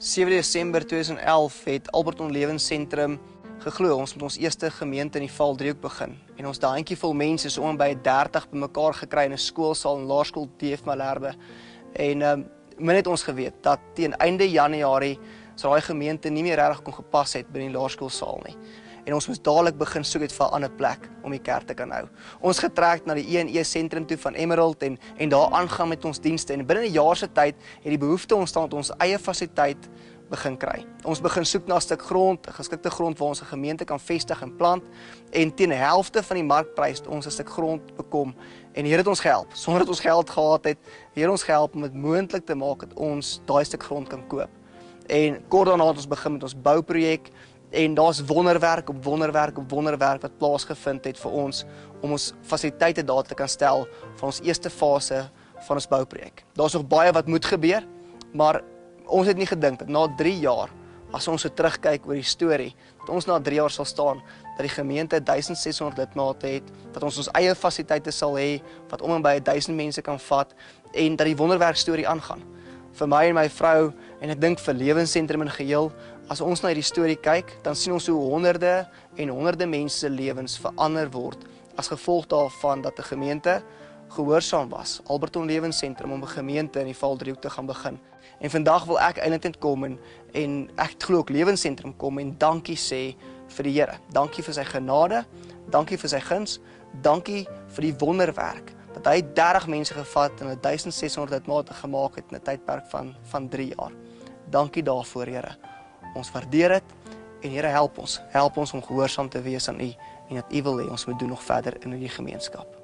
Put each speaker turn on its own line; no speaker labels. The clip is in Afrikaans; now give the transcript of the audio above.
7 Desember 2011 het Alberton Lewensentrum geglo ons met ons eerste gemeente in die Valdriehoek begin. En ons handjievol mense is om by 30 bymekaar gekry in 'n skoolsaal in Laerskool D.F. Malherbe. En min het ons geweet dat teen einde Januarie sal daai gemeente nie meer regtig kon gepas het binne die laerskoolsaal nie. En ons moes dadelik begin soek het vir 'n ander plek om die kerk te kan hou. Ons getrek na die E&E sentrum toe van Emerald en daar aangaan met ons dienste. En binne 'n jaar se tyd het die behoefte ontstaan dat ons eie fasiliteit begin kry. Ons begin soek na 'n stuk grond, 'n geskikte grond waar ons 'n gemeente kan vestig en plant. En teen die helfte van die markprys het ons 'n stuk grond bekom. En die Here het ons gehelp. Sonder dat ons geld gehad het, die Here ons gehelp om dit moontlik te maak dat ons daai stuk grond kan koop. En kort daarna het ons begin met ons bouprojek. En daar's wonderwerk op wonderwerk op wonderwerk wat plaasgevind het vir ons om ons fasiliteite daar te kan stel van ons eerste fase van ons bouprojek. Daar's nog baie wat moet gebeur, maar ons het nie gedink dat na 3 jaar, as ons so terugkyk oor die storie, dat ons na 3 jaar sal staan, dat die gemeente 1600 lidmate het, dat ons ons eie fasiliteite sal hê, wat om en by 1000 mense kan vat, en dat die wonderwerk storie aangaan. Vir my en my vrou, en ek dink vir Lewensentrum in geheel, as ons na hierdie storie kyk, dan sien ons hoe honderde en honderde mense se lewens verander word as gevolg daarvan dat 'n gemeente gehoorsaam was, Alberton Lewensentrum, om 'n gemeente in die Valdriehoek te gaan begin. En vandag wil ek eintlik net kom en ek glo ook Lewensentrum kom en dankie sê vir die Here. Dankie vir sy genade, dankie vir sy guns, dankie vir die wonderwerk dat hy 30 mense gevat en 1600 lidmate gemaak het in 'n tydperk van 3 jaar. Dankie daarvoor, Here. Ons waardeer dit en Here help ons om gehoorsaam te wees aan U en dat U wil hê ons moet doen nog verder in hierdie gemeenskap.